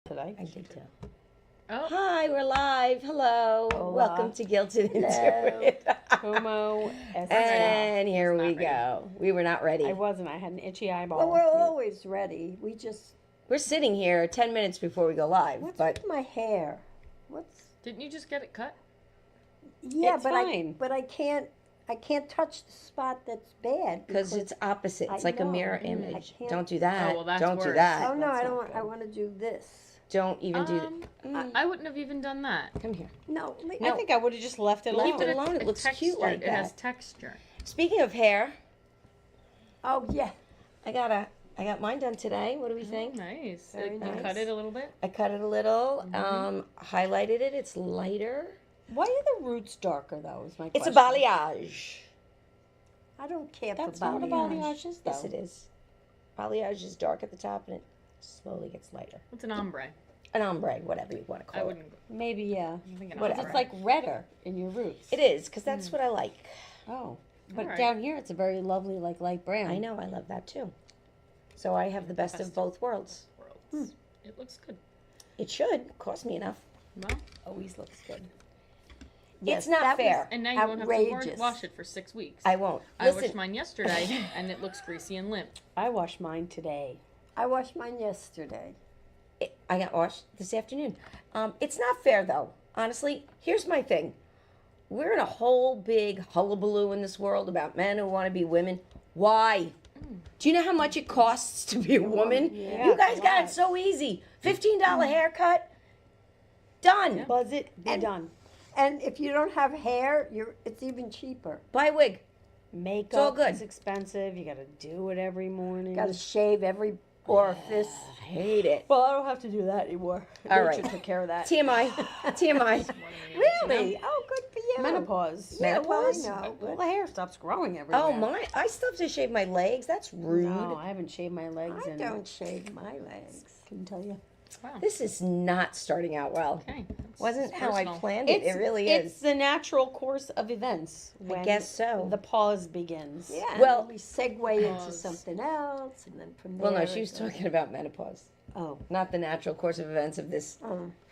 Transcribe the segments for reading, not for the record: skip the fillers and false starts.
today. I did too. Oh, Hi, we're live. Hello. Hola. Welcome to Guilted into It. Como And here Not we ready. go. We were not ready. I wasn't. I had an itchy eyeball. Well, we're always ready. We just. We're sitting here 10 minutes before we go live, What's but with my hair? What's? didn't you just get it cut? Yeah, It's but fine. I can't. I can't touch the spot that's bad because it's opposite. It's I like a know. mirror I image. can't- Don't do that. Oh, well, that's Don't do worse. that. Oh no, That's I not don't want. I good. want to do this. Don't even do that. I wouldn't have even done that. Come here. No, I think I would have just left it Leave alone. it alone. It looks cute like It has that. texture. Speaking of hair, Oh yeah. I got mine done today. What do we think? Nice. Very You nice. cut it a little bit. I cut it a little, highlighted it. It's lighter. Why are the roots darker though? Is my It's a question. balayage. I don't care That's for what a balayage. balayage is though. Yes, it is. Balayage is dark at the top and it slowly gets lighter. It's an ombre. An ombre, whatever you want to I call it. wouldn't. Maybe yeah. I'm thinking Whatever. ombre. It's like redder in your roots. It is, because that's what I like. Oh, but Alright. down here it's a very lovely like light brown. I know, I love that too. So I have the best of both worlds. Worlds. It looks good. It should cost me enough. Well, Always looks good. Yes, It's not that was fair. and now you won't have to Outrageous. wash it for 6 weeks. I won't. I Listen, washed mine yesterday, and it looks greasy and limp. I washed mine today. I washed mine yesterday. I got washed this afternoon. It's not fair though. Honestly, here's my thing. We're in a whole big hullabaloo in this world about men who want to be women. Why? Do you know how much it costs to be a woman? Yeah, You guys it's a got it lot. so easy. $15 haircut. Done. Buzz it, be And- done. And if you don't have hair, it's even cheaper. Buy a wig. Makeup all good. is expensive. You got to do it every morning. Got to shave every orifice. I hate it. Well, I don't have to do that anymore. All Nature right. took care of that. TMI. TMI. Really? Oh, good for you. Menopause. Yeah, well, I Menopause? know. Well, the hair stops growing everywhere. Oh my! I still have to shave my legs. That's rude. No, I haven't shaved my legs I in. don't shave my legs. Couldn't tell you. Wow. This is not starting out well. Okay. That's Wasn't how I personal. planned it. It really It's is. the natural course of events. When guess so. The pause begins. Yeah. and Well- then we segue into Pause. something else, and then from there. Well, no, she was it goes- talking about menopause, Oh. not the natural course of events of this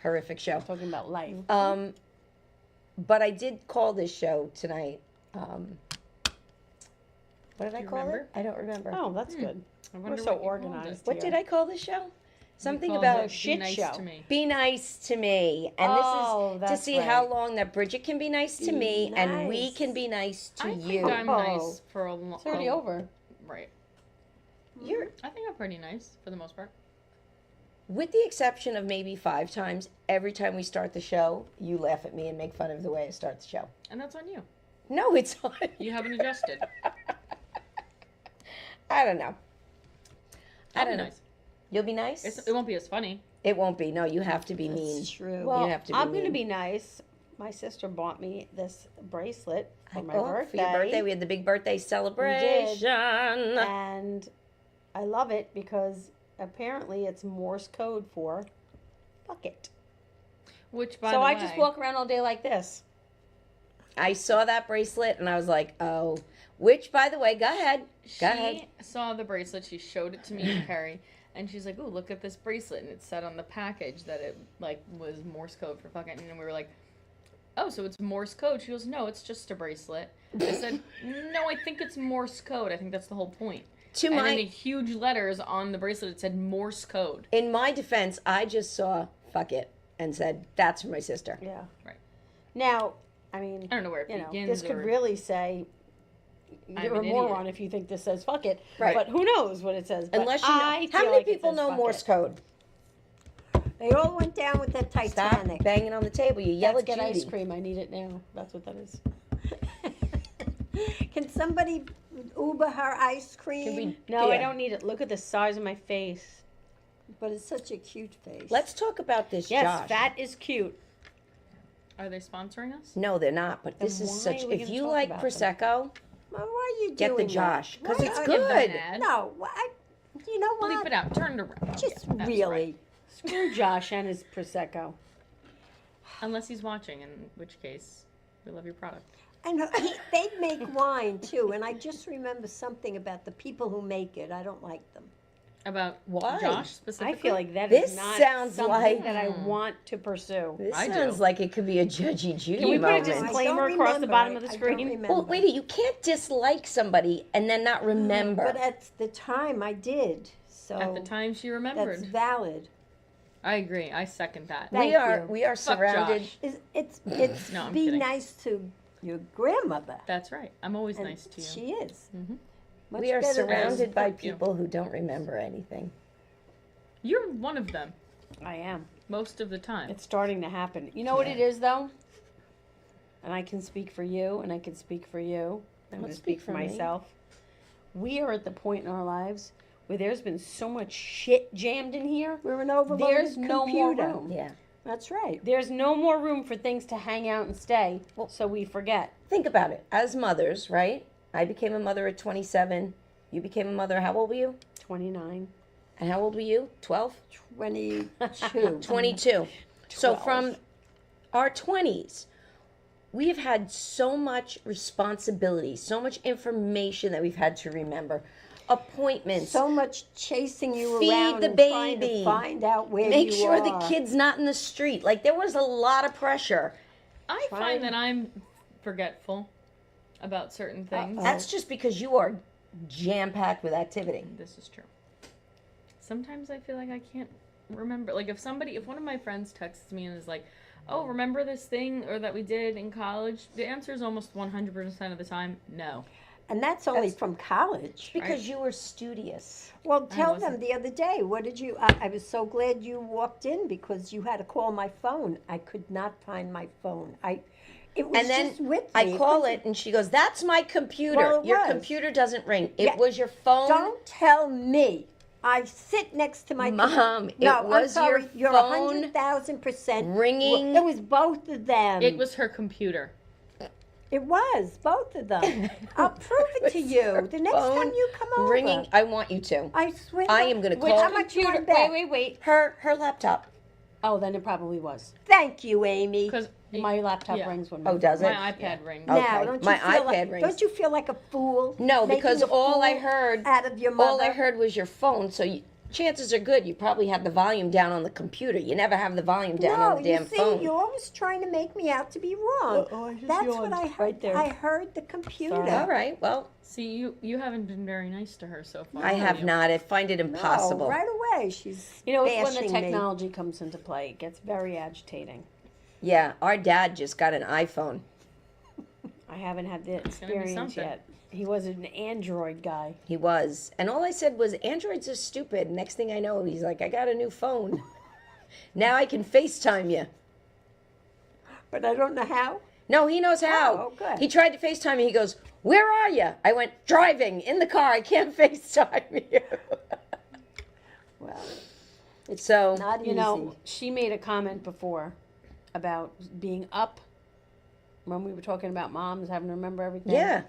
horrific show. Talking about life. But I did call this show tonight. What did I you call remember? it? I don't remember. Oh, that's good. I We're wonder so what you called it. organized. What did I call this show? Something Called about it Be shit nice show. To me. be nice to me, and Oh, this is to that's see how right. long that Bridget can be nice to me, and we nice. can be nice to I you. think I'm Oh. nice for a long. It's already over. Right. You're, I think I'm pretty nice for the most part. with the exception of maybe 5 times, every time we start the show, you laugh at me and make fun of the way I start the show. And that's on you. No, it's on You haven't adjusted. I don't know. I I'll don't be know. nice. You'll be nice? It won't be as funny. It won't be. No, you have to be mean. It's true. Well, have to be I'm going to mean. be nice. My sister bought me this bracelet for my Oh, birthday. for your birthday, we had the big birthday celebration. And I love it because apparently it's Morse code for bucket. Which, by So the I way, just walk around all day like this. I saw that bracelet and I was like, oh. Which, by the way, go ahead. Go ahead. She saw the bracelet. She showed it to me and Carrie, and she's like, "Ooh, look at this bracelet!" And it said on the package that it like was Morse code for fucking. And we were like, "Oh, so it's Morse code?" She goes, "No, it's just a bracelet." I said, "No, I think it's Morse code. I think that's the whole point." To And in my, the huge letters on the bracelet, it said Morse code. in my defense, I just saw fuck it and said, that's for my sister. Yeah. Right. Now, I mean, I don't know where it you know, begins. this could or, really say I'm you're a an moron idiot. if you think this says fuck it. Right. But who knows what it says. But Unless you know. I How feel many like it people says know fuck Morse it. code? They all went down with that Stop Titanic. banging on the table. You yell Let's at get Judy. ice cream. I need it now. That's what that is. Can somebody Uber her ice cream? Can we, No, I yeah. don't need it. Look at the size of my face. But it's such a cute face. Let's talk about this, Yes, Josh. fat is cute. Are they sponsoring us? No, they're not. But Then this is why such. are we If gonna you talk like about them? prosecco, Well, why are you get the doing Josh that? because Why it's are- Give them an good. ad. No, you know what? Bleep it out. Turn it around. Just Yeah, that's really. right. Screw Josh and his prosecco. Unless he's watching, in which case, we love your product. And they make wine too, and I just remember something about the people who make it. I don't like them. About Why? Josh specifically? I feel like that This is not sounds something like- that I want to pursue. This I sounds do. like it could be a Judgy Judy Can we put a moment. disclaimer across the bottom of the screen? Well, wait, you can't dislike somebody and then not remember. But at the time, I did. So At the time she that's remembered. valid. I agree. I second that. Thank you. We are Fuck surrounded. Josh. It's No, I'm be kidding. nice to your grandmother. That's right. I'm always And nice to you. She is. Mhm. Much We are better than- surrounded by Thank you. people who don't remember anything. You're one of them I am. most of the time. It's starting to happen. You know what it is, though? And I can speak for you, and I can speak for you. I'm going to speak for me. myself. We are at the point in our lives where there's been so much shit jammed in here. We're an overloaded There's no more computer. room. Yeah. That's right. There's no more room for things to hang out and stay, so we forget. Think about it. As mothers, right? I became a mother at 27. You became a mother. How old were you? 29. And how old were you? 12? 22. 22. So 12. from our 20s, we have had so much responsibility, so much information that we've had to remember. Appointments. So much chasing you Feed around the and trying baby. to find out where Make you sure are. the kid's not in the street. Like, there was a lot of pressure. I Fine. find that I'm forgetful about certain things. That's just because you are jam-packed with activity. This is true. Sometimes I feel like I can't remember. Like if one of my friends texts me and is like, "Oh, remember this thing or that we did in college?" The answer is almost 100% of the time, no. And that's only from college. Because you were studious. Well, tell them wasn't. the other day, what did you, I was so glad you walked in because you had to call my phone. I could not find my phone. It was And then just with me. I call it, and she goes, "That's my computer. Well, it Your was. computer doesn't ring. It Yeah. was your phone." Don't tell me. I sit next to my Mom, it No, was I'm sorry. your You're phone 100,000% ringing. It was both of them. It was her computer. It was both of them. I'll prove it to you the next time you come over. Ringing. I want you to. I swear. I am gonna Which call How much you want back? Wait. her laptop. Oh, then it probably was. Thank you, Amy. Because My laptop Yeah. rings when Oh, does it? my iPad rings. Okay. Now, don't you My feel iPad like, rings. Don't you feel like a fool? No, making because a all I fool heard, out of your mother. all I heard was your phone. So chances are good you probably have the volume down on the computer. You never have the volume down no, on the damn you see, phone. you're always trying to make me out to be wrong. That's what I heard. right there. I heard the computer. Sorry. All right. Well, See, you haven't been very nice to her so far. I have you? not. I find it impossible. No, right away, she's You know, it's when bashing the me. technology comes into play. It gets very agitating. Yeah, our dad just got an iPhone. I haven't had the gonna be experience something. yet. He was an Android guy. He was. And all I said was, Androids are stupid. Next thing I know, he's like, I got a new phone. Now I can FaceTime you. But I don't know how. No, he knows how. Oh, good. He tried to FaceTime me. He goes, "Where are you?" I went, "Driving in the car. I can't FaceTime you." Well, So, not easy. You know, she made a comment before about being up when we were talking about moms having to remember everything. yeah.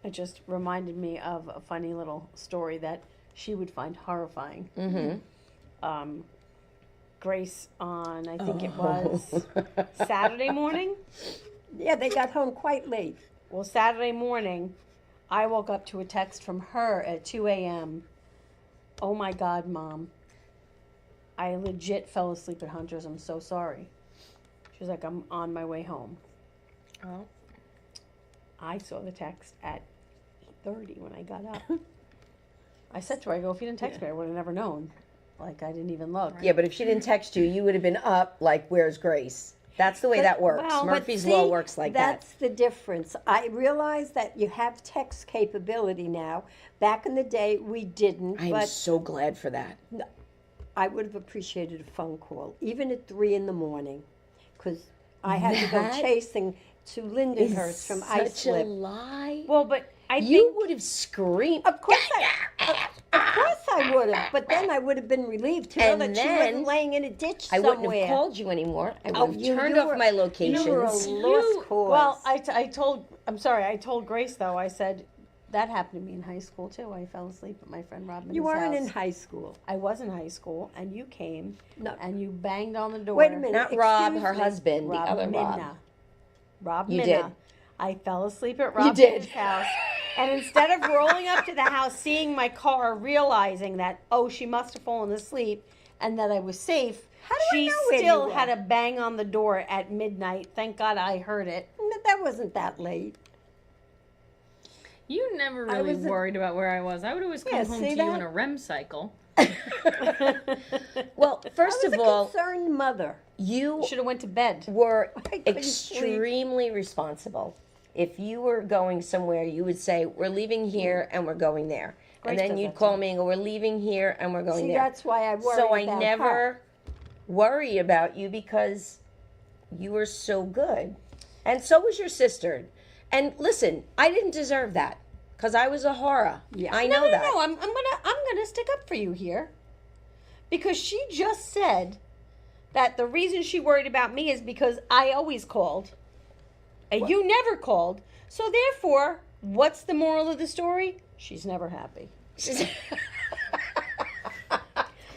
It just reminded me of a funny little story that she would find horrifying. Mm-hmm. Grace on, I think it Oh. was Saturday morning. Yeah, they got home quite late. Well, Saturday morning, I woke up to a text from her at 2 a.m. Oh my God, Mom. I legit fell asleep at Hunter's. I'm so sorry. She's like, I'm on my way home. Oh. I saw the text at 8:30 when I got up. I said to her, I go, if you didn't text me, I would have never known. Like, I didn't even look. Yeah, but if she didn't text you, you would have been up like, "Where's Grace?" That's the way But- that works. well, but Murphy's Law see, works like that. That's the difference. I realize that you have text capability now. Back in the day, we didn't. I am but so glad for that. I would have appreciated a phone call, even at 3 in the morning, because I had to go That chasing to Lindenhurst from Such a Islip. lie. Well, but I You think would have screamed. Of course I would have, but then I would have been relieved to know And that she then wasn't laying in a ditch I somewhere. wouldn't have called you anymore. I would Oh, have you- turned you off were- my You were a locations. lost cause. well, I told Grace though, I said, that happened to me in high school too. I fell asleep at my friend Robin's you weren't house. in high school. I was in high school, and you came, No. and you banged on the door. Wait a minute. Not Rob, excuse her me. husband, Rob the other Minna. Rob. Rob You Minna. did. I fell asleep at You Rob did. Minna's house, And instead of rolling up to the house, seeing my car, realizing that, oh, she must have fallen asleep and that I was safe, How do I she know where you still were? had a bang on the door at midnight. Thank God I heard it. That wasn't that late. You never I really was worried about where I was. I would always come Yeah, home see to you that? in a REM cycle. Well, first I was of a all, concerned mother. you Should have went to bed. were I couldn't sleep. extremely responsible. If you were going somewhere, you would say, "We're leaving here and we're going there," Grace and then does you'd that call too. me and go, "We're leaving here and we're going See, there." that's why I worry So I about never her. worry about you because you were so good, and so was your sister. And listen, I didn't deserve that because I was a horror. Yeah. I know that. No, I'm gonna stick up for you here, because she just said that the reason she worried about me is because I always called, and you never called. So therefore, what's the moral of the story? She's never happy.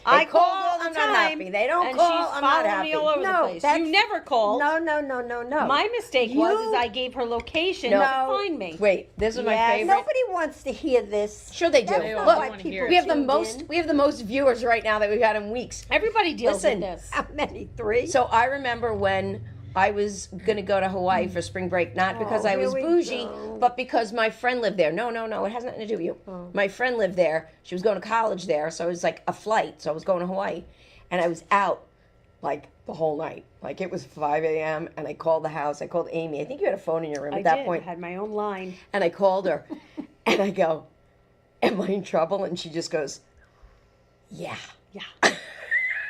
I call, called all the I'm time. not happy. They don't and call, she's I'm not following me happy. all over No, the place. that's- You never called. No, no, no, no, no. My mistake was You- is I gave her location No. to find me. Wait, this is my Yes. favorite. Nobody wants to hear this. Sure they do. That's They not all Look, why wanna people hear it. we have the tuned most. in. We have the most viewers right now that we've had in weeks. Everybody deals Listen, with this. How many? 3? So I remember when I was going to go to Hawaii for spring break, not because Oh, I was here we bougie, go. but because my friend lived there. No, it has nothing to do with you. My friend lived there. She was going to college there, so it was like a flight. So I was going to Hawaii, and I was out like the whole night. Like it was 5 a.m. and I called the house. I called Amy. I think you had a phone in your room I at that did. point. I had my own line. And I called her, and I go, "Am I in trouble?" And she just goes, "Yeah." Yeah.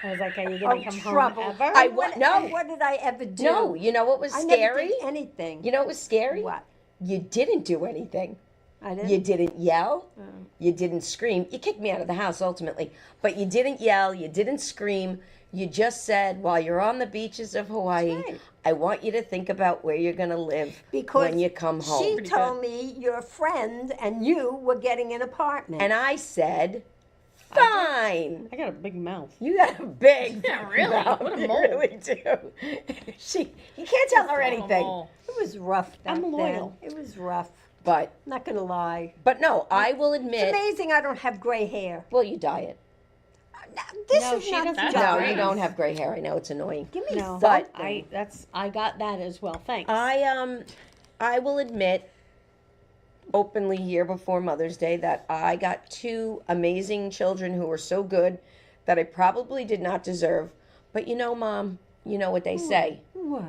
I was like, are you going to come trouble. home ever? I What, no. what did I ever do? No, you know what was I scary? never did anything. You know what was scary? What? You didn't do anything. I didn't. You didn't yell. You didn't scream. You kicked me out of the house ultimately, but you didn't yell. You didn't scream. You just said, while you're on the beaches of Hawaii, That's right. I want you to think about where you're going to live Because when you come home. She Pretty told me your friend and you were getting an apartment. And I said, fine. I got a big mouth. You got a big Yeah, really? mouth. What a You mole. really do. You can't tell her anything. Oh, it was rough back I'm loyal. then. It was rough. But Not gonna lie. no, I will It's admit. amazing I don't have gray hair. Well, you dye it. This No, is she not doesn't the dye No, Right. you don't have gray hair. I know it's annoying. Give me No, But- I got that as well. Thanks. I will admit openly here before Mother's Day that I got 2 amazing children who were so good that I probably did not deserve. But you know, Mom, you know what they say. What?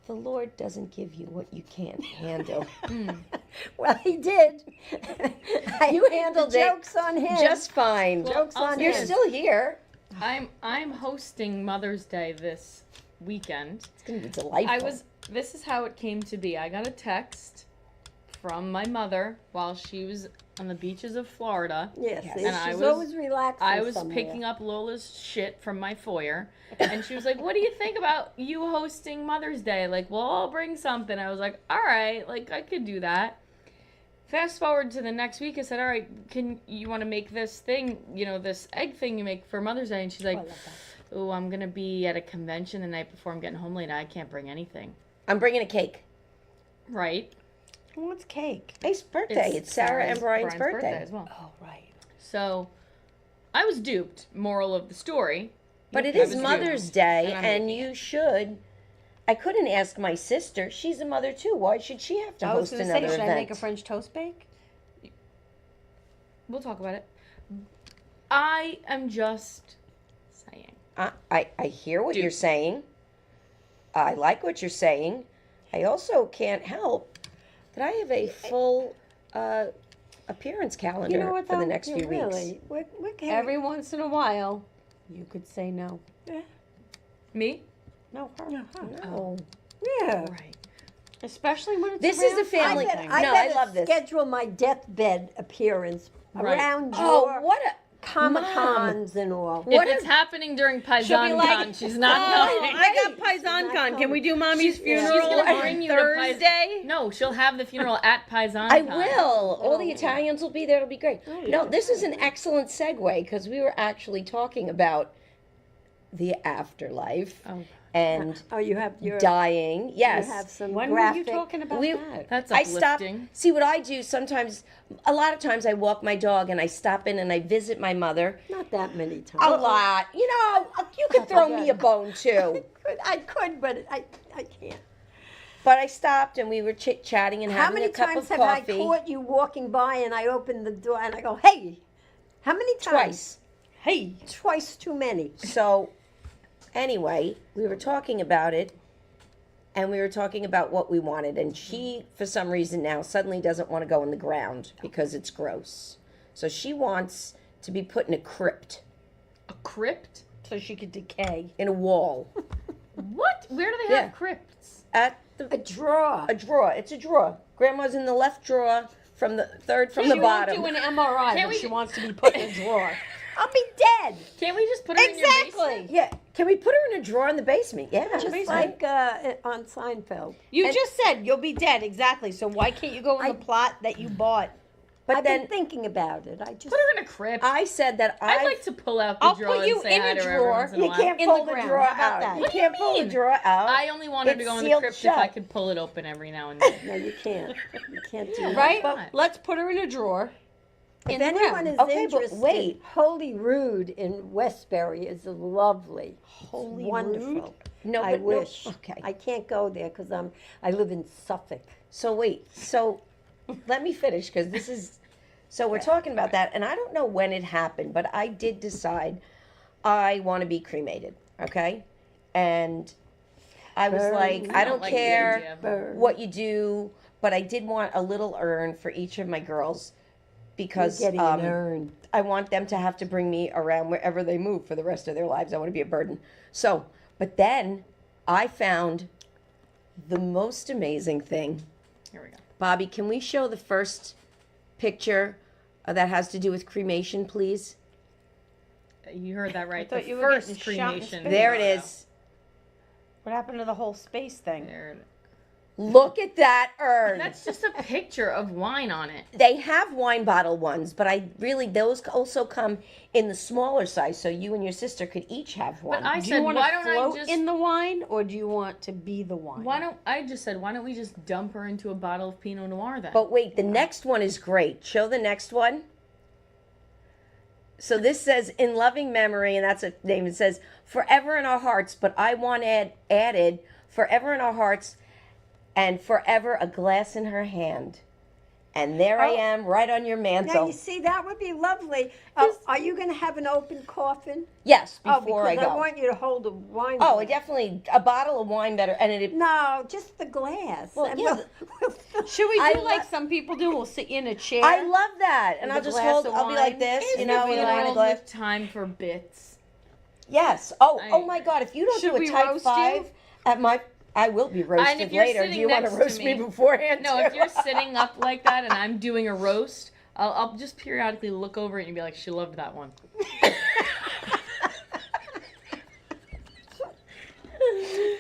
The Lord doesn't give you what you can't handle. Well, he did. You handled the it joke's on him. Just fine. Joke's I'll on say You're him. this. still here. I'm hosting Mother's Day this weekend. It's going to be delightful. This is how it came to be. I got a text from my mother while she was on the beaches of Florida. Yes, Yes. see, And I she's was- always relaxing I was somewhere. picking up Lola's shit from my foyer, and she was like, "What do you think about you hosting Mother's Day? Like, well, I'll bring something." I was like, "All right, like I could do that." Fast forward to the next week, I said, "All right, can you want to make this thing, this egg thing you make for Mother's Day?" And she's like, I love that. "Oh, I'm gonna be at a convention the night before. I'm getting home late. I can't bring anything." I'm bringing a cake. Right? What's cake? It's birthday. It's Sarah and Brian's birthday. as well. Oh, right. So, I was duped. Moral of the story. But it I is was Mother's duped, Day, and I'm and making you should. I couldn't ask my sister. She's a mother too. Why should she have to I was host going to say, another should event? I make a French toast bake? We'll talk about it. I am just saying. I hear what Dude. you're saying. I like what you're saying. I also can't help that I have a full appearance calendar You know what, for the though? next Yeah, few weeks. really. What can Every once in a while, you could say no. Me? No, her. No. Yeah. Right. Especially when it's This is around a family something. thing. I No, I better love this. schedule my deathbed appearance Right. around Oh, your what a Comic Cons and all. What if it's a- happening during She'll be Paisan like, Con, she's not "Oh, coming. I got PaisanCon. Can we do Mommy's funeral She's gonna on bring you to Thursday? No, she'll have the funeral at Paisan I Con. will. All the Italians will be there. It'll be great. Oh, No, yeah. this is an excellent segue because we were actually talking about the afterlife Oh. and Oh, you have your. dying. Yes. You have some When graphic. were you talking about We- that? That's I stop. uplifting. See what I do sometimes. A lot of times I walk my dog and I stop in and I visit my mother. Not that many times. A lot. You know, you could throw me a bone too. I could, but I can't. But I stopped and we were chit chatting and How having many a cup times of have coffee. I caught you walking by and I opened the door and I go, hey, how many times? Twice. Hey, Twice too many. So, anyway, we were talking about it, and we were talking about what we wanted. And she, for some reason now, suddenly doesn't want to go in the ground because it's gross. So she wants to be put in a crypt, A crypt? so she could decay. in a wall, What? Where do they have Yeah. crypts? at the A drawer. a drawer. It's a drawer. Grandma's in the left drawer, from the third from She the won't bottom. do an MRI, Can't but we- she wants to be put in a drawer. I'll be dead. Can't we just put her in your basement? Yeah, can we put her in a drawer in the basement? Yeah, Just basement. like on Seinfeld. You And- just said you'll be dead, exactly. So why can't you go in the plot that you bought? But I've then been thinking about it. I just. Put her in a crypt. I said that I'd I like to pull out the I'll drawer put you and say in hi a to her drawer. every once in a you while. can't In the pull the ground. drawer How about out. that? You What do you can't pull the mean? drawer out. I only want her to It's go in the sealed crypt if I shut. could pull it open every now and then. No, you can't. You can't do that. Right? But- But let's put her in a drawer. If in the anyone ground. is Okay, but interested, wait. Holy Rood in Westbury is lovely. Holy It's wonderful. Rood? No, I but no- wish. okay. I can't go there because I live in Suffolk. So wait. So let me finish because this is. So we're talking about that, and I don't know when it happened, but I did decide I want to be cremated. Okay, and I was Burn. like, I don't like the care idea of- Burn. what you do, but I did want a little urn for each of my girls because You're getting an urn. I want them to have to bring me around wherever they move for the rest of their lives. I want to be a burden. So, but then I found the most amazing thing. Here we go. Bobby, can we show the first picture that has to do with cremation, please? You heard that right. thought The you were first getting shot in cremation. space. There it photo. is. What happened to the whole space thing? There it is. Look at that urn. That's just a picture of wine on it. They have wine bottle ones, but those also come in the smaller size, so you and your sister could each have one. But I Do said, you want why to don't I float just in the wine, or do you want to be the wine? why don't we just dump her into a bottle of Pinot Noir then? But wait, the next one is great. Show the next one. So this says, in loving memory, and that's a name. It says, forever in our hearts, but I want added, forever in our hearts, and forever a glass in her hand. And there I Oh. am, right on your Now mantle. you see that would be lovely. Are you going to have an open coffin? Yes, Oh, before because I go. I want you to hold a wine. Oh, glass. definitely a bottle of wine better, and it. No, just the glass. Well, And yeah, Should we I do like lo- some people do? We'll sit you in a chair. I love that, and With I'll a just glass hold. of I'll be like wine. this, you Isn't know, it with a wine world glass. with time for bits? Yes. Oh, I oh my God! If you don't Should do a we type roast 5 you? at my, I will be roasted if you're later. Do sitting you want to next to roast me me- beforehand? No, too? if you're sitting up like that and I'm doing a roast, I'll just periodically look over it and be like, she loved that one.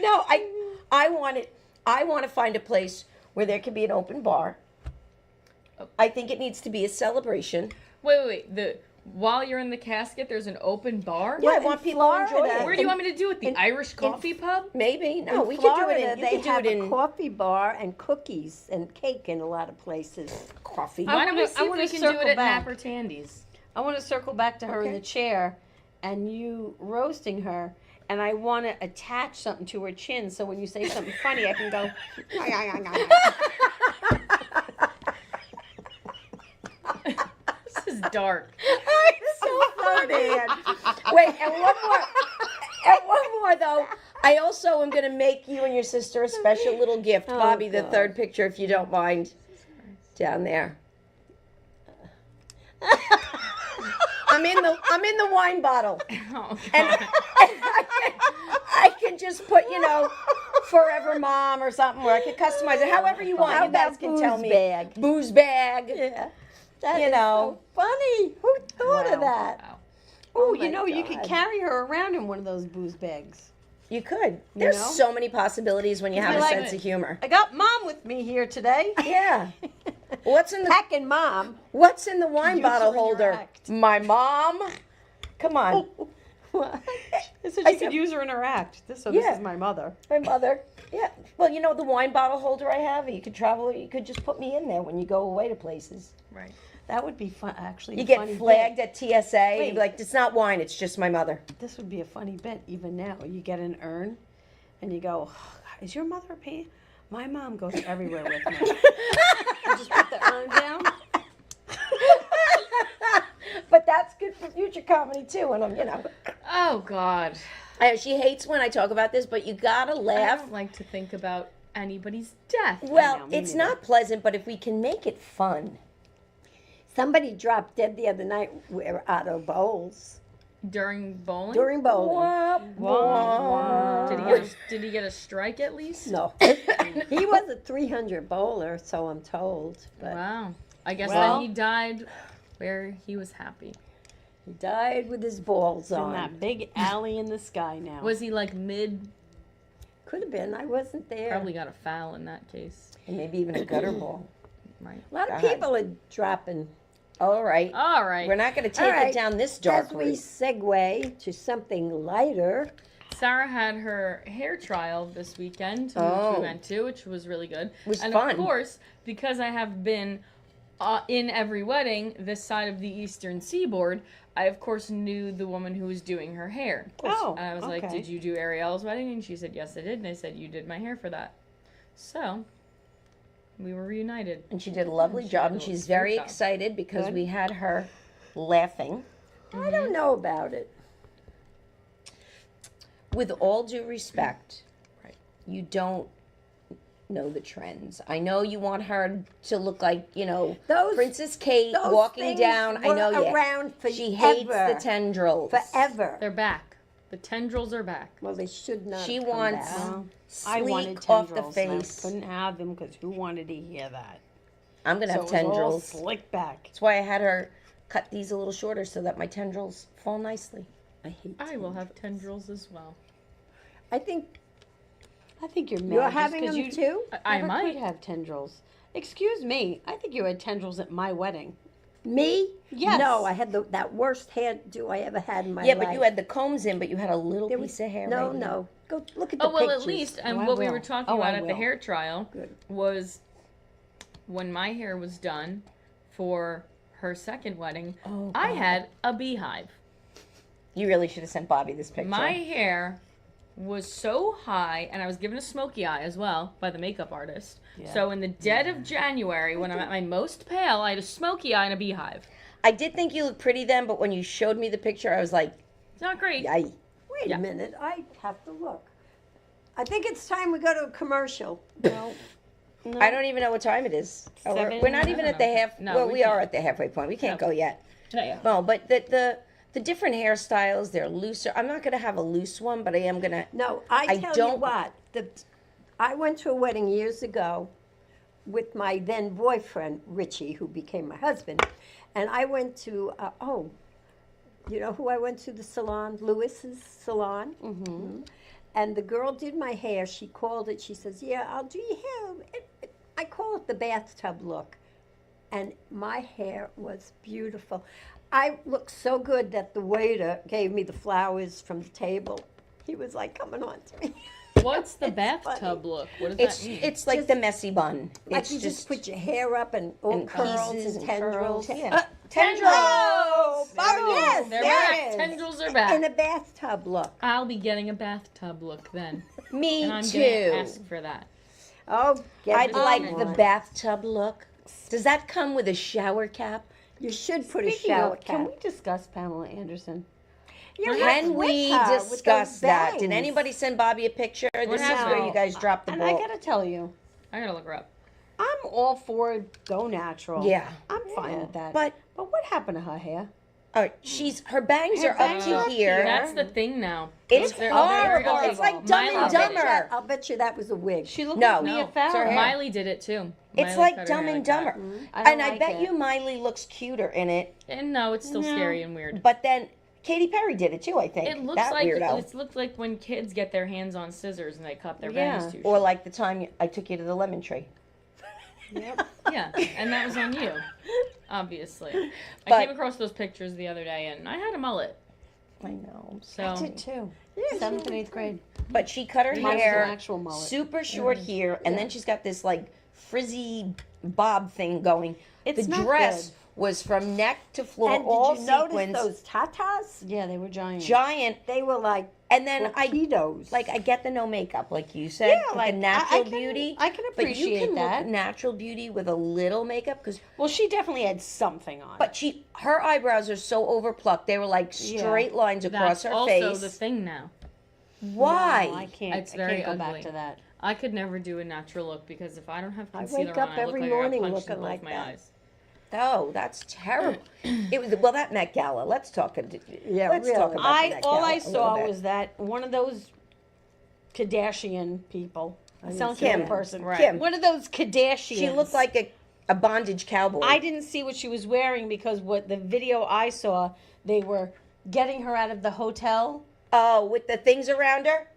No, I want it. I want to find a place where there can be an open bar. I think it needs to be a celebration. Wait. While you're in the casket, there's an open bar? Yeah, I in want people to enjoy Florida- it. Where do you want me to do it? The in- Irish coffee pub? Maybe no, in we Florida, could do it in. You they could do have it a in coffee bar and cookies and cake in a lot of places. coffee. Why don't we wanna- see I if wanna we can do circle it at back. Napper Tandy's? I want to circle back to her in Okay. the chair, and you roasting her, and I want to attach something to her chin, so when you say something funny, I can go. This is dark. It's so funny. Wait, and one more. And one more though. I also am going to make you and your sister a special little gift, Oh, Bobby. The God. third picture, if you don't mind, down there. I'm in the wine bottle, Oh, and God. I can just put, forever mom or something, where I can customize it however you want. How You guys about can booze tell me. bag? Booze bag. Yeah, that You is know. so funny. Who thought of Wow. that? Wow. Oh, my you know, you could God. carry her around in one of those booze bags. You could. There's know? so many possibilities when you have I a like sense it. of humor. I got mom with me here today. Yeah. What's in the Packing mom. What's in the wine Use bottle her in your holder? act. My mom. Come on. What? I said I you said- could use her in her act. This is my mother. My mother. Yeah. Well, you know the wine bottle holder I have? You could travel, you could just put me in there when you go away to places. Right. That would be fun. Actually, You a get funny flagged bit. at TSA and you'd Wait. be like, it's not wine, it's just my mother. This would be a funny bit. Even now, you get an urn, and you go, "Is your mother a pea?" My mom goes everywhere with me. I just put the urn down. But that's good for future comedy too. And I'm, Oh God. she hates when I talk about this, but you gotta I laugh. don't like to think about anybody's death. Well, know, me it's neither. not pleasant, but if we can make it fun. Somebody dropped dead the other night out of bowls During bowling. during bowling. Did he get a strike at least? No, he was a 300 bowler, so I'm told. But Wow. I guess Well- then he died where he was happy. he died with his balls In on. that big alley in the sky now. Was he like mid? Could have been. I wasn't there. Probably got a foul in that case. And maybe even a gutter ball. Right. A lot of God. people are dropping. All right. All right. We're not going to All take right. it down this dark As we route. segue to something lighter, Sarah had her hair trial this weekend, which Oh. we went to, which was really good. It was and fun. of course, because I have been in every wedding this side of the Eastern Seaboard, I of course knew the woman who was doing her hair. Oh, And I was like, okay. "Did you do Ariel's wedding?" And she said, "Yes, I did." And I said, "You did my hair for that." So we were reunited. And she did a lovely She job, did and a she's great very job. excited because Good. we had her laughing. I don't know about it. With all due respect, Right. you don't know the trends. I know you want her to look like, Those Princess Kate those walking things down. I were know, yeah. around forever. She hates the tendrils. Forever. They're back. The tendrils are back. Well, they should not. She have come wants- back. Well, I wanted Sleek off the tendrils, and I face. couldn't have them because who wanted to hear that? I'm going to So have it was all tendrils. slick back. That's why I had her cut these a little shorter so that my tendrils fall nicely. I hate. I will have tendrils as well. I think I think you're mad. you're just having 'cause them you too. I never might. could have tendrils. Excuse me. I think you had tendrils at my wedding. Me? Yes. No, I had that worst hairdo I ever had in my Yeah, life. but you had the combs in, but you had a little There piece was- of hair. No, right here. no. Go look at the Oh well, pictures. at least, and Oh, I what we will. were talking Oh, about I at the will. hair trial Good. was when my hair was done for her second wedding. Oh, I God. had a beehive. You really should have sent Bobby this picture. My hair was so high, and I was given a smoky eye as well by the makeup artist. Yeah. So in the dead of January, when I'm at my most pale, I had a smoky eye and a beehive. I did think you looked pretty then, but when you showed me the picture, I was like, It's not great. yay. Wait Yeah. a minute. I have to look. I think it's time we go to a commercial. No. No. I don't even know what time it is. Oh, we're not Seven? even I at the don't know. half. No, well, we we are can't. at the halfway point. We can't No. go yet. Yeah. No, but the different hairstyles, they're looser. I'm not gonna have a loose one, but I am gonna. No, I I tell you don't- what. I went to a wedding years ago with my then boyfriend Richie, who became my husband, and I went to you know who I went to the salon, Lewis's salon. Mm-hmm. And the girl did my hair. She called it. She says, "Yeah, I'll do your hair." I call it the bathtub look, and my hair was beautiful. I looked so good that the waiter gave me the flowers from the table. He was like coming on to me. What's the It's bathtub funny. look? What does It's that mean? it's like Just- the messy bun. Like It's you just put your hair up and all and curls pieces and and tendrils. curls, yeah. Tendrils! Oh, yes, They're yes. back. Tendrils are back. In a bathtub look. I'll be getting a bathtub look then. me And I'm too. gonna ask for that. Oh, get I'd it like on. the bathtub look. Does that come with a shower cap? You should put a Speaking shower of, can cap. we discuss Pamela Anderson? You're Can with we her with discuss those that? Did bangs. anybody send Bobby a picture? This is happened? where you guys dropped the And ball. I gotta tell you, I gotta look her up. I'm all for go natural. Yeah. I'm fine with that. But what happened to her hair? her bangs Her are up bangs to are up here. here. That's the thing now. It's They're horrible. very It's like horrible. Dumb and Miley Dumber. did it. I'll bet you that was a wig. She looked No. like Mia No, Farrow. Miley did it too. It's Miley like cut her Dumb hair and like that. Dumber. I don't And I like bet it. you Miley looks cuter in it. And no, it's still No. scary and weird. But then Katy Perry did it too, I think. It looks that like weirdo. it looked like when kids get their hands on scissors and they cut their Yeah. bangs too Or short. like the time I took you to the lemon tree. Yeah, and that was on you, obviously. I But- came across those pictures the other day, and I had a mullet. I know. So I did too. Yeah, 7th and 8th grade. But she cut her Mine was an hair actual mullet. super short here, and then she's got this like frizzy bob thing going. It's the not dress good. was from neck to floor, And all did you notice sequins, those tatas? Yeah, they were giant. giant. They were like And then torpedoes. I get the no makeup, like you said, Yeah, with like, the natural I can- beauty. I can but you appreciate can that. look natural beauty with a little makeup, because Well, she definitely had something on. but her eyebrows are so overplucked. They were like Yeah. straight lines across that's her also face. the thing now. Why? No, I can't. It's I very can't go ugly. back to that. I could never do a natural look because if I don't have I concealer wake on, up I look every like morning I got punched in looking both like my that. eyes. Oh, that's terrible. It was that Met Gala. Let's talk. Yeah, let's talk really. about the Met All Gala I a saw little bit. was that one of those Kardashian people. I didn't sound see like a Kim. person. Right. Kim. One of those Kardashians. She looked like a bondage cowboy. I didn't see what she was wearing because what the video I saw, they were getting her out of the hotel. Oh, with the things around her.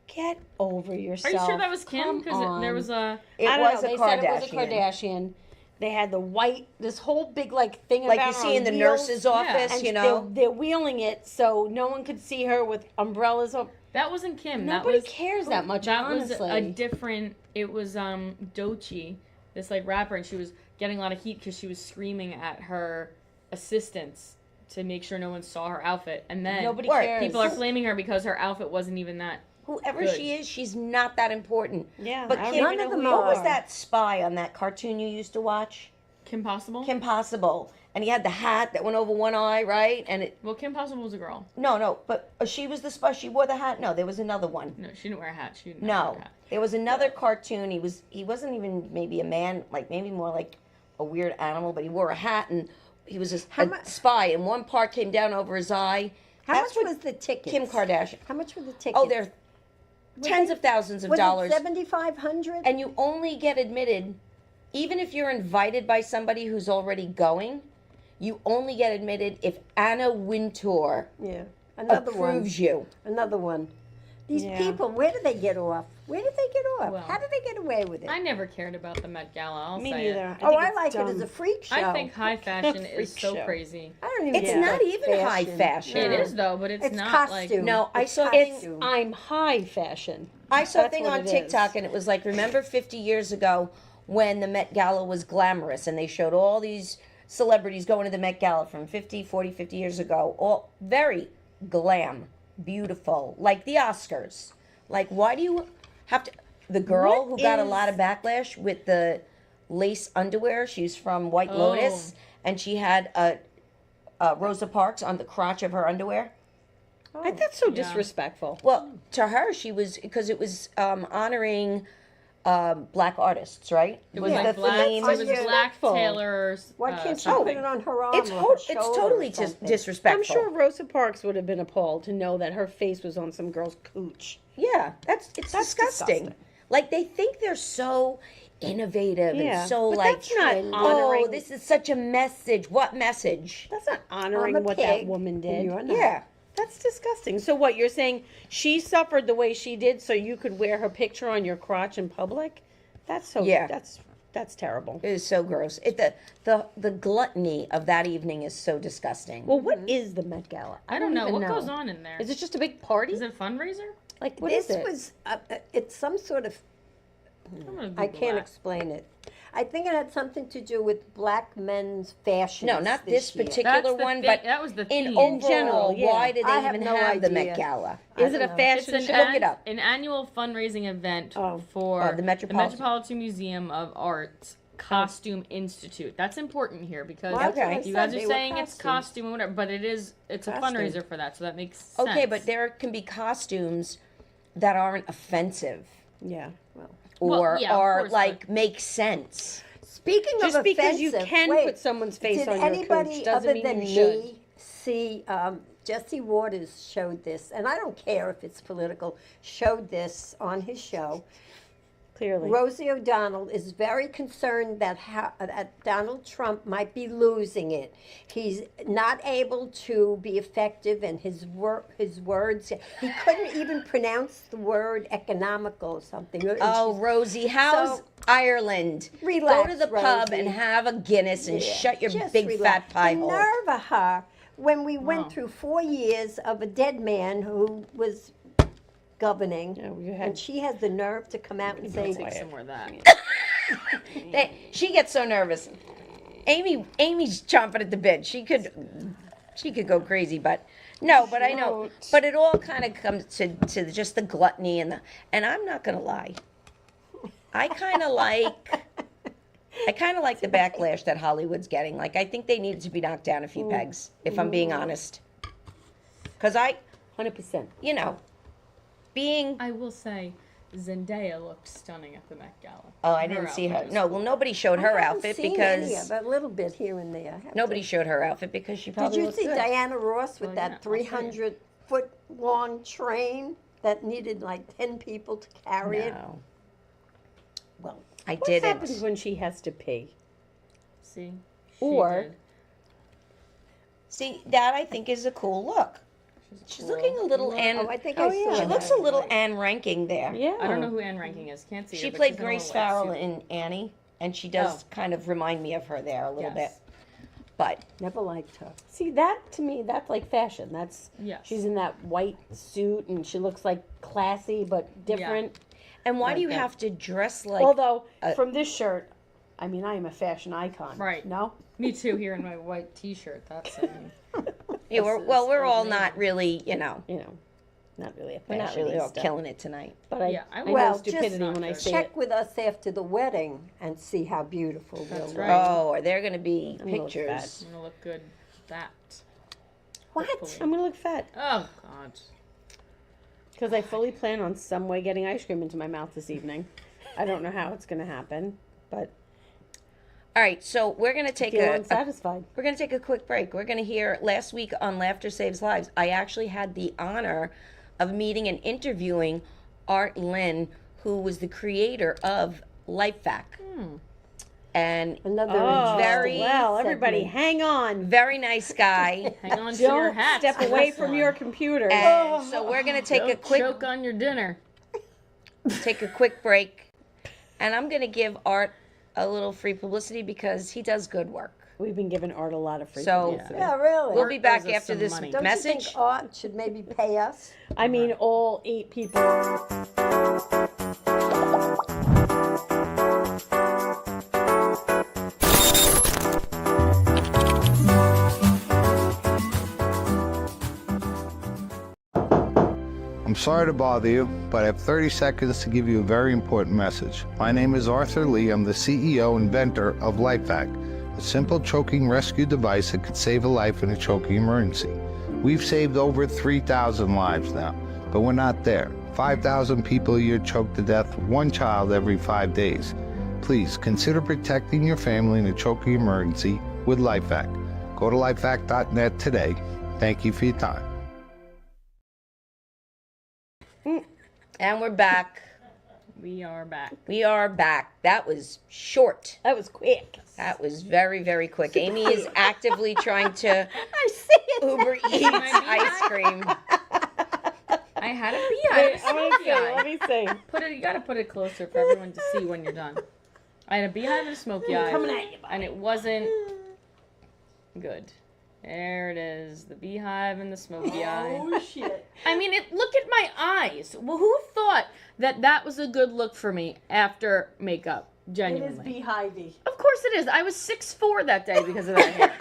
Get over Are yourself. you sure that was Kim? Come Because there on. was a. It I don't was know. a They Kardashian. said it was a Kardashian. They had the white, this whole big like thing Like about you her see on in the wheels, nurse's office, and you know. they're wheeling it so no one could see her with umbrellas up. That wasn't Kim. Nobody that was, cares that much. That honestly, was a different. It was Doechii, this like rapper, and she was getting a lot of heat because she was screaming at her assistants to make sure no one saw her outfit, and then nobody Word. cares. people are flaming her because her outfit wasn't even that. Whoever Good. she is, she's not that important. Yeah, But I don't Kim, even know none of who them you what was are. that spy on that cartoon you used to watch? Kim Possible. Kim Possible. And he had the hat that went over one eye, right? And it Well, Kim Possible was a girl. no, but she was the spy. She wore the hat. No, there was another one. No, she didn't wear a hat. She didn't No, wear a hat. there was another cartoon. He wasn't even maybe a man, like maybe more like a weird animal, but he wore a hat and he was a mu- spy. And one part came down over his eye. How That's much what was the ticket? Kim Kardashian. How much were the tickets? Oh, they're tens of thousands of was dollars. it 7,500? And you only get admitted, even if you're invited by somebody who's already going, you only get admitted if Anna Wintour Yeah, another one. approves you. Another one. These Yeah. people, where do they get off? Where did they get off? Well, How did they get away with it? I never cared about the Met Gala. I'll Me say neither. it. Oh, think I it's like it dumb. as a freak show. I think high fashion Freak is so show. crazy. I don't even It's get not the even high fashion. It No. is though, but it's, It's not costume. No, I It's saw costume. I'm high fashion. I saw a That's thing what on it is. TikTok and it was like, remember 50 years ago when the Met Gala was glamorous and they showed all these celebrities going to the Met Gala from 50 years ago, all very glam, beautiful, like the Oscars. Like, why do you have to? The girl What who got a is- lot of backlash with the lace underwear, she's from White Oh. Lotus, and she had Rosa Parks on the crotch of her underwear. That's so Yeah. disrespectful. Well, to her, she was, because it was honoring black artists, right? It was Yeah. like the black. theme. It was Disrespectful. Black Taylor's. Why can't she something. put it on her arm It's or her it's shoulder totally or something? disrespectful. I'm sure Rosa Parks would have been appalled to know that her face was on some girl's cooch. Yeah, it's That's disgusting. disgusting. Like they think they're so innovative Yeah, and so but like, that's not oh, honoring- this is such a message. What message? That's not I'm honoring a what pig, that woman and did. you're not. Yeah. That's disgusting. So what you're saying? She suffered the way she did, so you could wear her picture on your crotch in public? That's so. Yeah. That's terrible. It is so gross. The gluttony of that evening is so disgusting. Well, what is the Met Gala? I don't know even what goes on in there. Is it just a big party? Is it a fundraiser? Like what is This it? was, it's some sort of, I'm gonna I Google can't that. explain it. I think it had something to do with black men's fashion. No, not this year. particular That's the one, thing- but that was the in theme. overall, general, yeah. why did they I have even no have the Met idea. Gala? Is it a don't know. fashion It's show? Look it up. an annual fundraising event Oh. for the Metropolitan- Metropolitan Museum of Art Costume Institute. That's important here because Well, Okay. you I guys said are they were saying it's costumes. costume and whatever, but it's a Costume. fundraiser for that, so that makes sense. Okay, but there can be costumes that aren't offensive Yeah. Well, or yeah, of are course, like make sense. Speaking Just of because you offensive, can wait, put someone's face did on your anybody coach doesn't other mean than you should. me see Jesse Waters showed this, and I don't care if it's political, showed this on his show. Clearly. Rosie O'Donnell is very concerned that Donald Trump might be losing it. He's not able to be effective in his words. He couldn't even pronounce the word economical or something. Oh, Rosie, how's So- Ireland? Relax, Go to the pub Rosie. and have a Guinness and Yeah, shut your just big relax. fat pie The hole. nerve of her when we went Wow. through 4 years of a dead man who was governing, Yeah, you and had, she has the nerve to come out and say, Take some more of that. she gets so nervous. Amy's chomping at the bit. She could go crazy, but no, but I know. Won't. But it all kind of comes to just the gluttony and I'm not gonna lie. I kind of like the backlash that Hollywood's getting. Like, I think they needed to be knocked down a few pegs, if I'm being honest. Because 100%. you know, being I will say, Zendaya looked stunning at the Met Gala. I didn't see her. outfit was No, well, nobody showed her I haven't outfit seen any because of it, a little bit here and there. I have nobody to- showed her outfit because she Did probably you looked see good. Diana Ross with Well, yeah, that I'll show you. 300-foot long train that needed like 10 people to carry it? No, Well, I what didn't. happens when she has to pee? See? Or- did. See, that I think is a cool look. She's looking a little Anne. Oh, I think Oh, I saw yeah. She that. looks a little Anne Ranking there. Yeah. I don't know who Anne Ranking is. Can't see She her. but played she's in a Grace little Farrell wetsuit. in Annie, and she does Oh. kind of remind me of her there a little bit. Yes. But Never liked her. See, that to me, that's like fashion. That's Yes. she's in that white suit and she looks like classy but different. and why do you Okay. have to dress like? Although uh, from this shirt, I mean, I am a fashion icon. Right. No. Me too, here in my white t-shirt. That's it. yeah, this we're is all amazing. not really, you know, Not really a we're not really all fashionista. killing it tonight. But I, Yeah, I I will- know Well, stupidity just when I not say Check it. with us after the wedding and see how beautiful That's we'll right. look. Oh, are there going to be I'm gonna look pictures? I'm gonna look good. That. What? Hopefully. I'm gonna look fat Oh God. because I fully plan on some way getting ice cream into my mouth this evening. I don't know how it's gonna happen, but All right, so we're going to I take feel a unsatisfied. We're going to take a quick break. We're going to hear last week on Laughter Saves Lives. I actually had the honor of meeting and interviewing Art Lynn, who was the creator of LifeVac. And Another Oh, very well, everybody, segment. hang on. very nice guy. Hang on to your Don't hat. step away from your computer. And so we're going to take a Don't quick choke on your dinner. break. And I'm going to give Art a little free publicity because he does good work. We've been giving Art a lot of free So- publicity. Yeah, really. We'll be back owes us after some this money. Don't you message. think Art should maybe pay us? I mean, all 8 people. I'm sorry to bother you, but I have 30 seconds to give you a very important message. My name is Arthur Lee. I'm the CEO inventor of LifeVac, a simple choking rescue device that could save a life in a choking emergency. We've saved over 3,000 lives now, but we're not there. 5,000 people a year choke to death, 1 child every 5 days. Please consider protecting your family in a choking emergency with LifeVac. Go to lifevac.net today. Thank you for your time. And we're back. We are back. We are back. That was short. That was quick. That was very, very quick. Amy is actively trying to I see it. Uber Eats ice cream. I had a beehive. I want to say, let me say. Put it. You gotta put it closer for everyone to see when you're done. I had a beehive and a smoky eye, Coming at you, and it wasn't good. There it is, the beehive and the smoky eye. Oh, shit. I mean, look at my eyes. Well, who thought that that was a good look for me after makeup? It is Genuinely. beehivey. Of course it is. I was 6'4" that day because of that hair.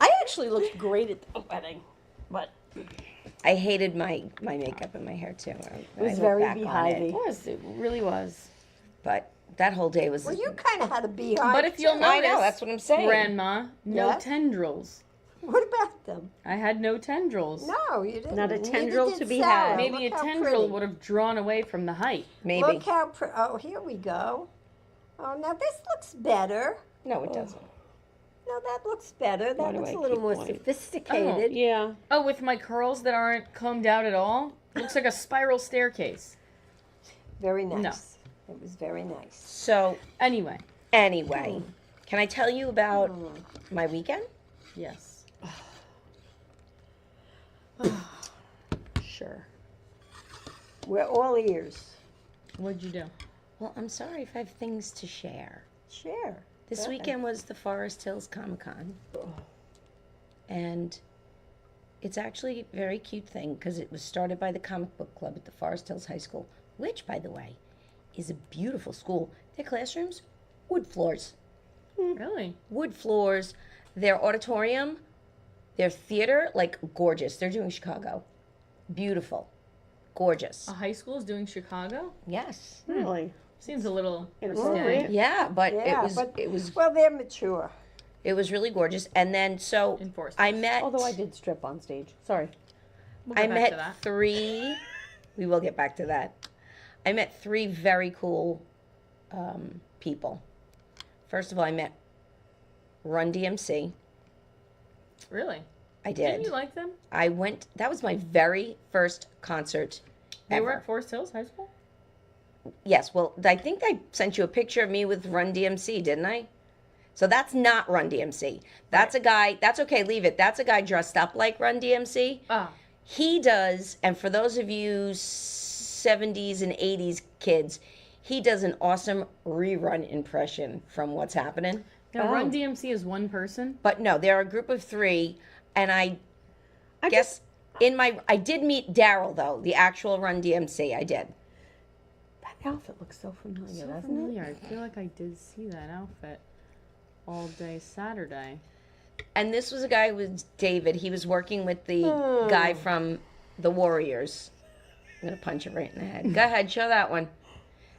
I actually looked great at the wedding, but I hated my makeup and my hair too. It was very beehivey. It was. It really was. But that whole day was. Well, you kind of had a beehive. But if you'll too. notice, I know, that's what I'm saying. Grandma, no Yes? tendrils. What about them? I had no tendrils. No, you didn't. Not a Neither tendril did to be Sarah. had. Maybe Look a how tendril pretty. would have drawn away from the height. Maybe. Look how pretty. Oh, here we go. Oh, now this looks better. No, it doesn't. No, that looks better. That Why do looks I a little keep more pointing? sophisticated. yeah. Oh, with my curls that aren't combed out at all? Looks like a spiral staircase. Very nice. It was very nice. So, Anyway, anyway, can I tell you about my weekend? yes. Sure. We're all ears. What'd you do? Well, I'm sorry if I have things to share. Share. This Go ahead. weekend was the Forest Hills Comic Con. And it's actually a very cute thing because it was started by the comic book club at the Forest Hills High School, which, by the way, is a beautiful school. Their classrooms, wood floors. Really? Wood floors. Their auditorium, their theater, like gorgeous. They're doing Chicago. Beautiful. Gorgeous. A high school is doing Chicago? Yes. Really? Seems a little Inappropriate. risque. Yeah, but Yeah, it but- was Well, they're mature. it was really gorgeous. And then so Enforced. I met Although I did strip on stage. Sorry. We'll I get back to met that. three. We will get back to that. I met three very cool people. First of all, I met Run DMC. Really? I Didn't did. you like them? I went. That was my very first concert They ever. were at Forest Hills High School? Yes. Well, I think I sent you a picture of me with Run DMC, didn't I? So that's not Run DMC. That's a guy. That's okay. Leave it. That's a guy dressed up like Run DMC. Ah. He does, and for those of you 70s and 80s kids, he does an awesome rerun impression from What's Happening. Now, Run DMC is one person. But no, they're a group of three, and I guess I did meet Daryl though, the actual Run DMC. I did. That outfit looks so familiar, So doesn't familiar. I feel like I did see that outfit all day Saturday. And this was a guy who was David. He was working with the guy from the Warriors. I'm gonna punch it right in the head. Go ahead, show that one.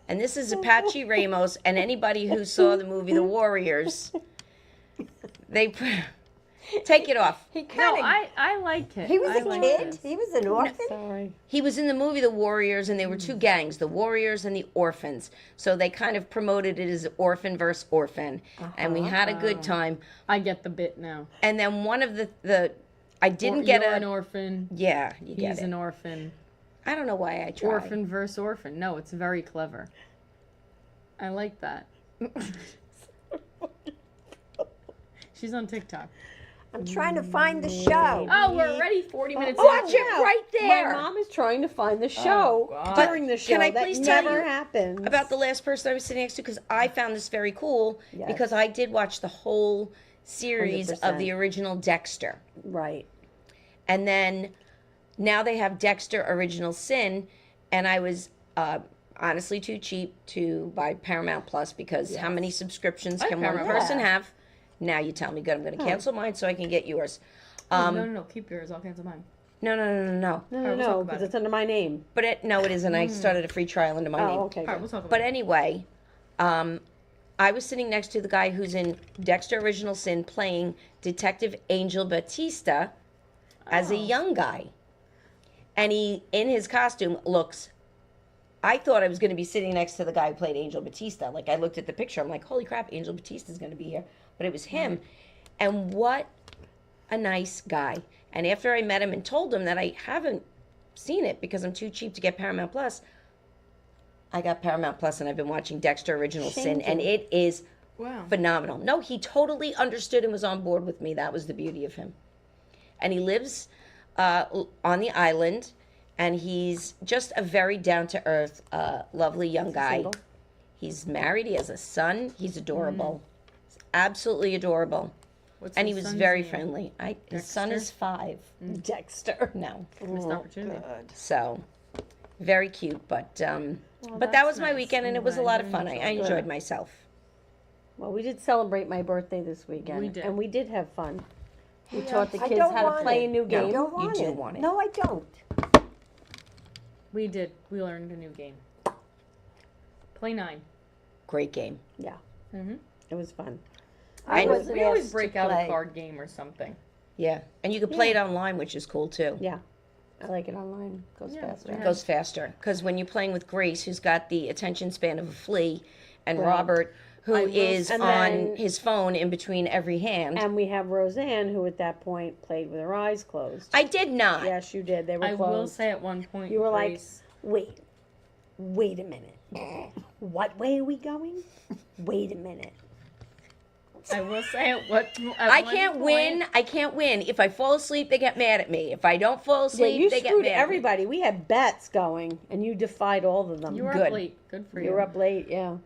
And this is Apache Ramos, and anybody who saw the movie The Warriors, they take it off. He No, kind of. I liked it. He was I a liked kid. it. He was an orphan. it? Sorry. He was in the movie The Warriors, and they were two gangs, the Warriors and the Orphans. So they kind of promoted it as orphan versus orphan, and we had a good time. I get the bit now. And then one of the I didn't Or- get you're a an orphan. yeah, you get He's it. an orphan. I don't know why I tried. Orphan versus orphan. No, it's very clever. I like that. She's on TikTok. I'm trying to find the show. Oh, we're already 40 minutes Watch in. it right there. My mom is trying to find the show God. during the show. Can I that please tell never you happens. about the last person I was sitting next to, because I found this very cool Yes. because I did watch the whole series of 100%. the original Dexter. Right. And then now they have Dexter Original Sin, and I was honestly too cheap to buy Paramount Plus because how many subscriptions I can have one Paramount. person have? Now you tell me. Good, I'm going to cancel mine so I can get yours. No, keep yours. I'll cancel mine. No. No, Alright, we'll talk no, about because it. it's under my name. But it isn't. I started a free trial under my name. Oh, okay. All right, good. we'll talk about But it. anyway, I was sitting next to the guy who's in Dexter Original Sin playing Detective Angel Batista as a young guy. And he, in his costume, looks. I thought I was going to be sitting next to the guy who played Angel Batista. Like, I looked at the picture. I'm like, holy crap, Angel Batista's going to be here. But it was him. And what a nice guy. And after I met him and told him that I haven't seen it because I'm too cheap to get Paramount Plus, I got Paramount Plus and I've been watching Dexter Original Sin, and it is Wow. phenomenal. No, he totally understood and was on board with me. That was the beauty of him. And he lives on the island, and he's just a very down-to-earth, lovely young guy. Single? He's married. He has a son. He's adorable. He's absolutely adorable. What's And he his was son's very name? friendly. His son Dexter? is 5. Dexter. No. Missed opportunity. So, very cute. But that that's was my nice. weekend, and it I'm was a glad lot you of fun. I enjoyed enjoyed it. myself. Well, we did celebrate my birthday this weekend. We did. And we did have fun. We taught the I kids don't how to want play it. a new I game. don't want do it. want it. No, I don't. We did. We learned a new game. Play 9. Great game. Yeah, Mm-hmm. it was fun. I I was- wasn't We always asked break to out play. a card game or something. Yeah. And you can play it online, which is cool too. Yeah, I like it online. Goes Yeah, faster. we It goes faster. Because when you're playing with Grace, who's got the attention span of a flea, and Robert, who I will- is And on then- his phone in between every hand. And we have Roseanne, who at that point played with her eyes closed. I did not. Yes, you did. They were I closed. will say at one point, You were like, Grace, Wait a minute. What way are we going? Wait a minute. I will say at what I can't win. I can't win. If I fall asleep, they get mad at me. If I don't fall Yeah, asleep, you they get screwed mad at me. everybody. We had bets going, and you defied all of them. You were Good. up late. Good for You were up late, yeah.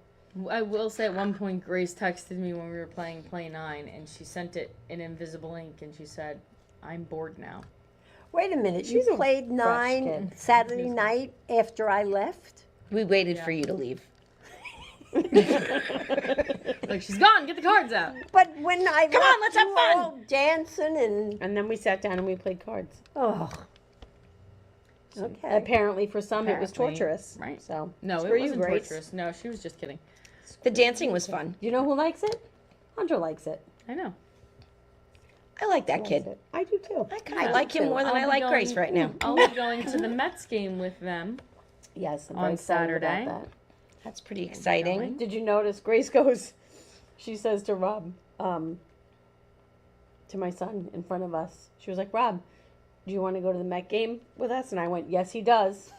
I will say at one point, Grace texted me when we were playing Play 9, and she sent it in invisible ink, and she said, I'm bored now. Wait a minute, She's you a played fresh 9 kid. Saturday night after I left? We waited for you to leave. Like, she's gone. Get the cards out. But when I Come on, left, let's you have were fun. all dancing and, And then we sat down and we played cards. oh. Okay. Apparently, for some, it was Apparently, torturous. right. So No, screw it you, wasn't Grace. torturous. No, she was just kidding. The dancing was fun. You know who likes it? Hunter likes it. I know. I like that Likes kid. it. I do too. I kind of like him more than I like Grace right now. I'll be going to the Mets game with them. Yes, I'm On very excited Saturday. about that. That's pretty exciting. going. Did you notice Grace goes? She says to Rob, to my son in front of us. She was like, "Rob, do you want to go to the Met game with us?" And I went, "Yes, he does."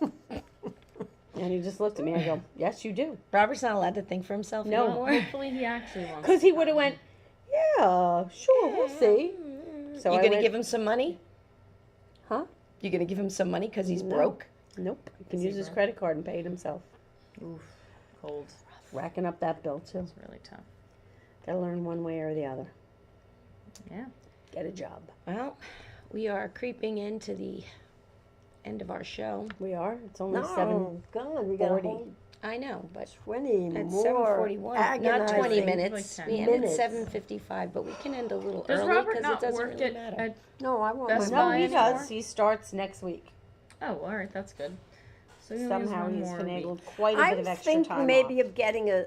And he just looked at me. I go, "Yes, you do." Robert's not allowed to think for himself No. anymore. Hopefully, he actually wants. Because he would have went, "Yeah, sure, we'll see." So You I gonna went, give him some money? Huh? You gonna give him some money because he's No. broke? Nope. He can Is he use his broke? credit card and pay it himself. Oof, cold. Racking up that bill too. It's really tough. Gotta learn one way or the other. Yeah. Get a job. Well, we are creeping into the end of our show. We are. It's only No, God, we got a 7:40. whole I know, but 20 it's more 7:41. Not 20 agonizing- minutes. Like we 10 ended minutes. 7:55, but we can end a little Does early Robert because it not doesn't work really matter. at? No, I want Best my No, Buy he anymore? does. He starts next week. Oh, all right, that's good. So he only has Somehow one he's more finagled week. quite a I bit of was extra thinking time maybe off. of getting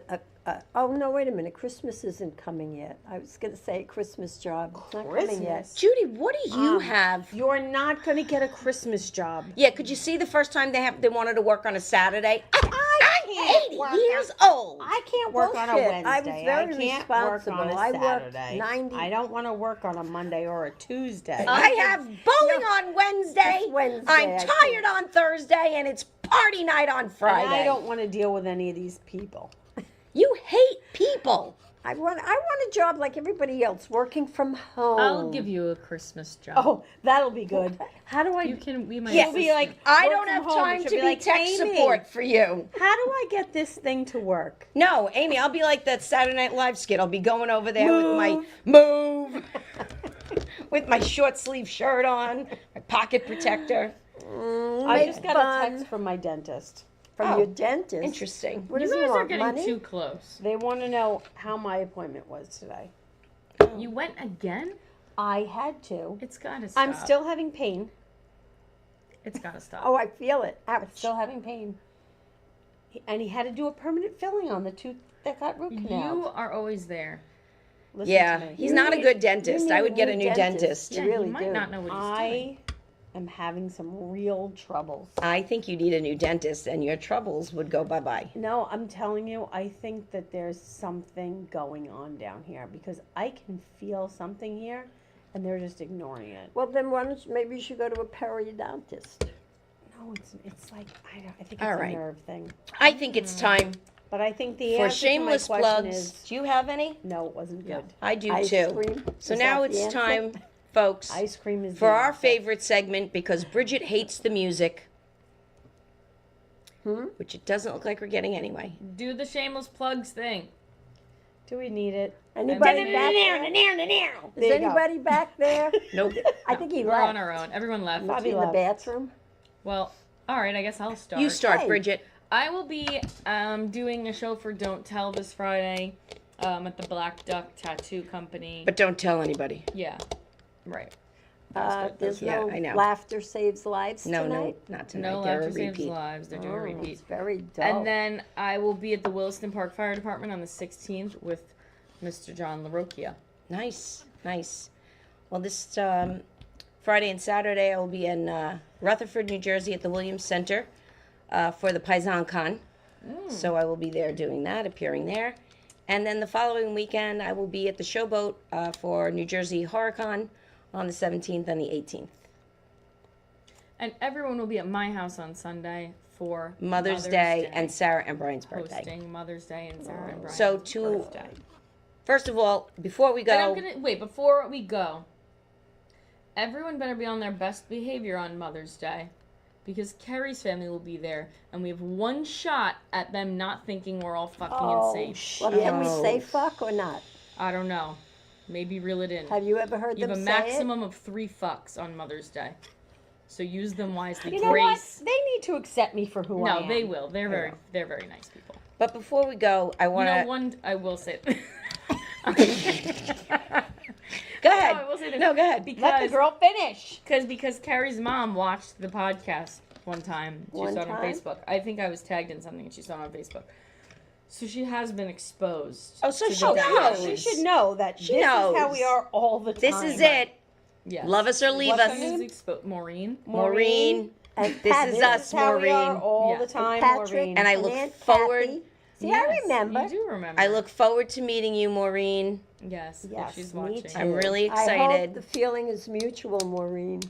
oh, no, wait a minute. Christmas isn't coming yet. I was going to say a Christmas job. It's not coming yet. Christmas? Judy, what do you have? You're not going to get a Christmas job. Yeah, could you see the first time they wanted to work on a Saturday? I'm can't 80 work years old. I can't work on a Bullshit. Wednesday. I was very can't work on responsible. a I worked Saturday. 90 I don't want to work on a Monday or a Tuesday. I have bowling on Wednesday. It's Wednesday, I'm I tired on Thursday, and it's party night on Friday. And I don't want to deal with any of these people. You hate people. I want a job like everybody else, working from home. I'll give you a Christmas job. Oh, that'll be good. How do I? You can. We might. Yes. She'll be like, I work don't from have home, time and to she'll be like, tech "Amy, support for you. How do I get this thing to work? No, Amy, I'll be like that Saturday Night Live skit. I'll be going over there with my Move. with my short sleeve shirt on, my pocket protector. I Make just got fun a text from my dentist. from Oh, your dentist. Interesting. What You does he guys are want, getting money? too close. They want to know how my appointment was today. You went again? I had to. It's gotta stop. I'm still having pain. It's gotta stop. Oh, I feel it. Ouch. Still having pain. And he had to do a permanent filling on the tooth that got root You canal. are always there. Listen Yeah, to me. he's You not a need- good you dentist. need I would get a new dentist. You Yeah, really he might do. not know what he's doing. I am having some real troubles. I think you need a new dentist, and your troubles would go bye-bye. No, I'm telling you, I think that there's something going on down here because I can feel something here and they're just ignoring it. Well, then why don't you, maybe you should go to a periodontist. No, it's like, I think it's All a right. nerve thing. I think it's time But I think the for answer shameless to my question plugs. is Do you have any? no, it wasn't good. I do Ice too. cream. So Is now that the it's answer? time, folks, Ice cream is for the our answer. favorite segment because Bridget hates the music, which it doesn't look like we're getting anyway. Do the shameless plugs thing. Do we need it? Anybody then- back there? Is There you go. anybody back there? Nope. I think he We're left. on our own. Everyone left. Bobby in the left. bathroom. Well, all right. I guess I'll start. You start, Hey. Bridget. I will be doing a show for Don't Tell this Friday at the Black Duck Tattoo Company. But don't tell anybody. Yeah, right. There's Yeah, no I know. laughter saves lives No, tonight. no, not tonight. No They're laughter a saves repeat. lives. They're doing a repeat. It's very dull. And then I will be at the Williston Park Fire Department on the 16th with Mr. John LaRocchia. Nice, nice. Well, this Friday and Saturday, I will be in Rutherford, New Jersey at the Williams Center for the Paisan Con. So I will be there doing that, appearing there. And then the following weekend, I will be at the Showboat for New Jersey HorrorCon on the 17th and the 18th. And everyone will be at my house on Sunday for Mother's Day and Sarah and Brian's birthday. hosting Mother's Day and Sarah and Brian's So to, birthday. first of all, before we And I'm go, gonna wait before we go. Everyone better be on their best behavior on Mother's Day, because Carrie's family will be there, and we have one shot at them not thinking we're all fucking insane. Well, can we Oh. say fuck or not? I don't know. Maybe reel it in. Have you ever heard You them have a say maximum of 3 fucks on Mother's Day. So use them wisely. You know what? Grace. They need to accept me for who I No, am. they will. They're very nice people. But before we go, I want You know, to. one I will say. Go ahead. No, I will say this. No, go ahead. Let the girl finish. Because Carrie's mom watched the podcast one time. She One saw it on time? Facebook. I think I was tagged in something and she saw it on Facebook. So she has been exposed. Oh, so to she the knows. She dangers. should know that She this knows. is how we are all the time. This is it. Yes. Love us or leave What's her us. name? Maureen. Maureen. And This Pat- is This us, is how we are Maureen. all Yeah. the time, Patrick Maureen. And I look Aunt forward- Kathy. See, Yes, I remember. You do remember. I look forward to meeting you, Maureen. Yes, Yes, if she's me watching. too. I'm really I hope excited. the feeling is mutual, Maureen.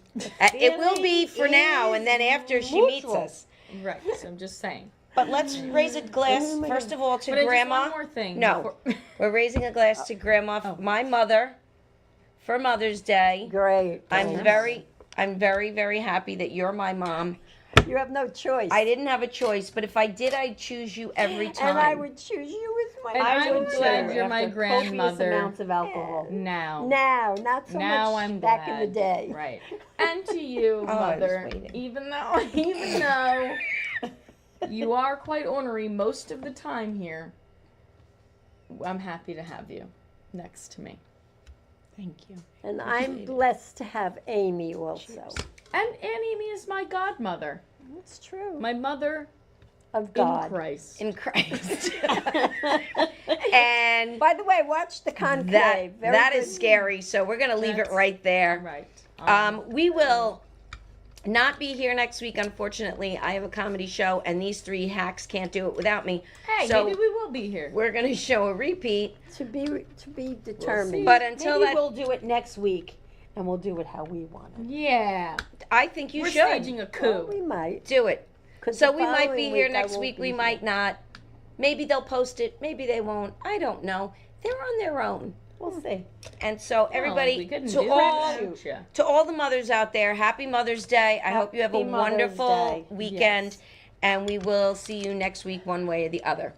It will be for now, and then after she meets mutual. us. Right, so I'm just saying. But let's raise a glass, Oh my first of all, to But I just Grandma. one more thing. No. before- We're raising a glass to Grandma, Oh. my mother, for Mother's Day. Great. I'm great. very, very happy that you're my mom. You have no choice. I didn't have a choice, but if I did, I'd choose you every time. And I would choose you as my And I I'm would glad too, you're my after grandmother. Copious amounts of alcohol. Now. Now, not so Now much I'm back glad. in the day. Right. And to you, Oh, I was mother, waiting. even though you are quite ornery most of the time here, I'm happy to have you next to me. Thank you. And I'm blessed to have Amy also. And Amy is my godmother, That's true. my mother Of in God. Christ. In Christ. And By the way, watch the conclave. that Very that good. is scary, so we're going to leave it That's- right there. Right. We will not be here next week, unfortunately. I have a comedy show, and these 3 hacks can't do it without me. Hey, so maybe we will be here. we're going to show a repeat. To be determined. But until Maybe that, we'll do it next week, and we'll do it how we want it. Yeah. I think you We're should staging a Well, coup. we might. do it. 'Cause So the we might be following here I next won't week. be We here. might not. Maybe they'll post it. Maybe they won't. I don't know. They're on their own. We'll see. And so everybody, we couldn't to do all that without ya. to all the mothers out there, happy Mother's Day. I hope you have a Happy Mother's wonderful Day. weekend, Yes. and we will see you next week, one way or the other.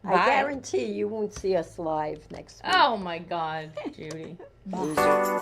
I Bye. guarantee you won't see us live next week. Oh my God, Judy. Loser.